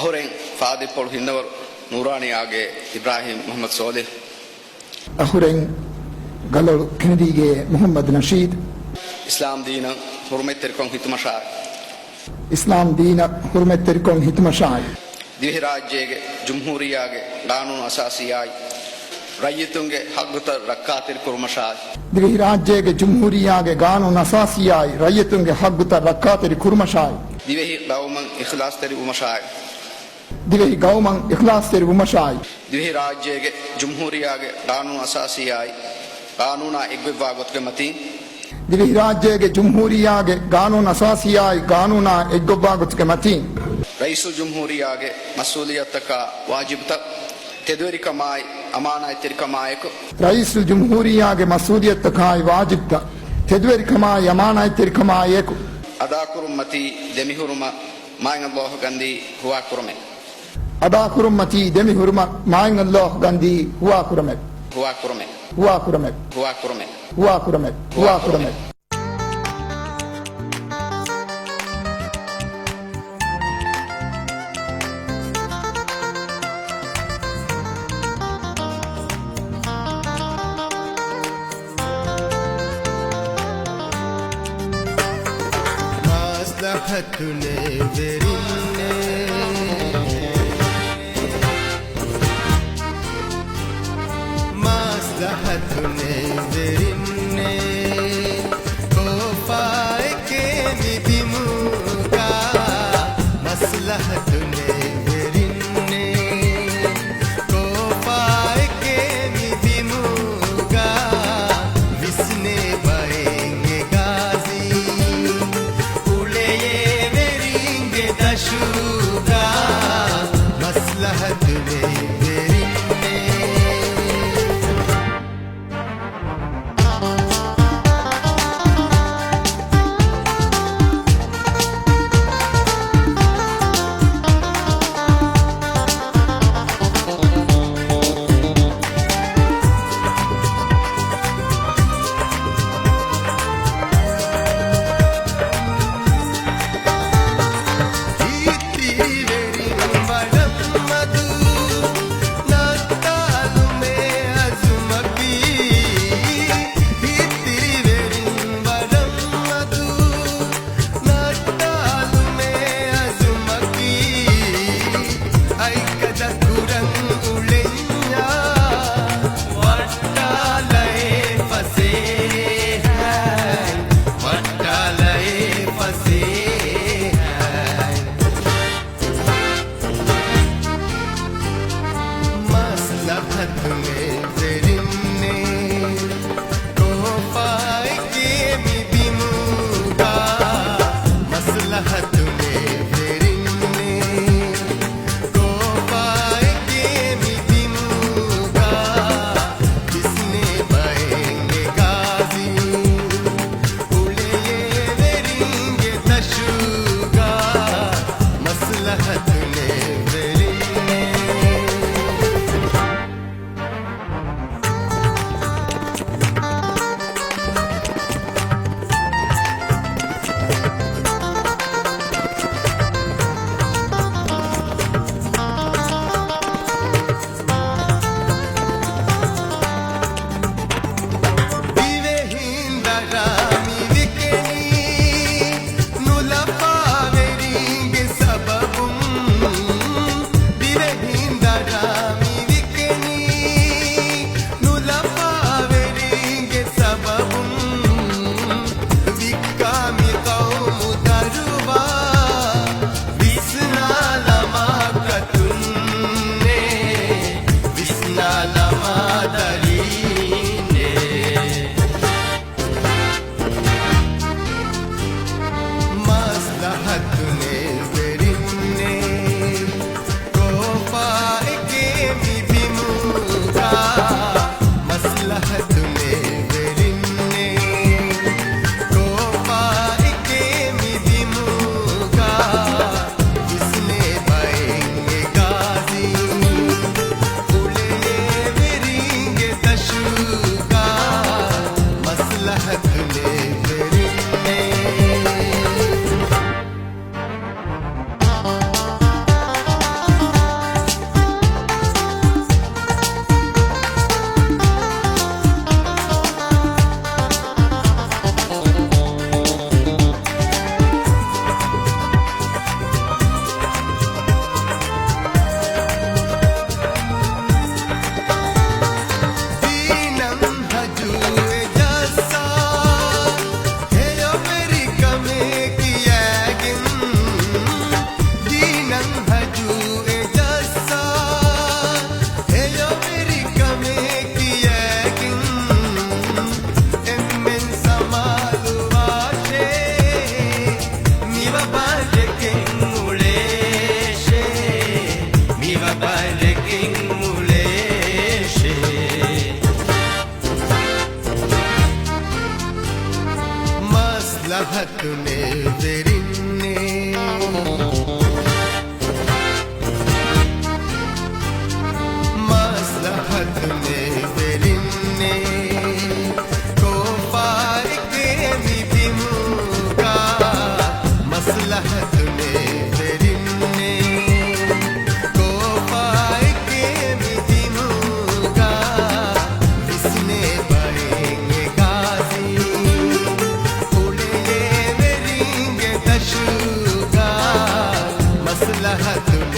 අහුරෙන් ෆාදිපොල් හින්දවර නූරානියාගේ ඉබ්‍රාහිම් මොහමද් සෝලිහ් අහුරෙන් ගලොල් කෙනඩිගේ Muhammad නෂීද් ඉස්ලාම් දීන හුර්මෙත්තරිකොන් හිතුමෂා ඉස්ලාම් දීන හුර්මෙත්තරිකොන් හිතුමෂායි දිවි රාජ්‍යයේ ජම්හූරියාගේ කානූන අසාසියයි රයිතුන්ගේ හග්ගත රක්කාතිර කුර්මෂායි දිවි රාජ්‍යයේ ජම්හූරියාගේ කානූන අසාසියයි රයිතුන්ගේ හග්ගත රක්කාතිර කුර්මෂායි දිවි ගෞමන් ඉඛලාස් තරි උමෂායි දිවි ගෞමන් ඉඛලාස් තරි උමෂායි දිවි රාජ්‍යයේ ජම්හූරියාගේ කානූන අසාසියයි කානූන එක්විවාගොත්ගේ මතින් දිවි රාජ්‍යයේ ජම්හූරියාගේ කානූන අසාසියයි කානූන එක්විවාගොත්ගේ මතින් රයිසුල් ජම්හූරියාගේ මසූලියතක වාජිබත තෙදවරිකමයි අමානයිතරිකමයික රයිසුල් ජම්හූරියාගේ මසූලියතකයි වාජිබත තෙදවරිකමයි අමානයිතරිකමයික අදා කුරුම්මති දෙමිහුරුම මායන් අල්ලාහ් ගන්දි හුවා කුරුමෙ අදා කුරුම්මති දෙමිහුරුම මායන් අල්ලාහ් ගන්දි හුවා කුරුමෙ හුවා කුරුමෙ හුවා කුරුමෙ හුවා කුරුමෙ හුවා කුරුමෙ හුවා කුරුමෙ maslahatune verinne maslahatune verinne kofae ke midimuka maslahatune verinne kofae ke midimuka visne baenge gazi Shuga maslahat manhaju e jassa heyo meri kame kiyakin emmen samalu washe miwa bajekin muleshe miwa bajekin muleshe maslahatune verinne maslahatune verinne ko parke midimuga maslahatune verinne ko parke midimuga visne baenge gazi uleye veringe tashuga maslahatune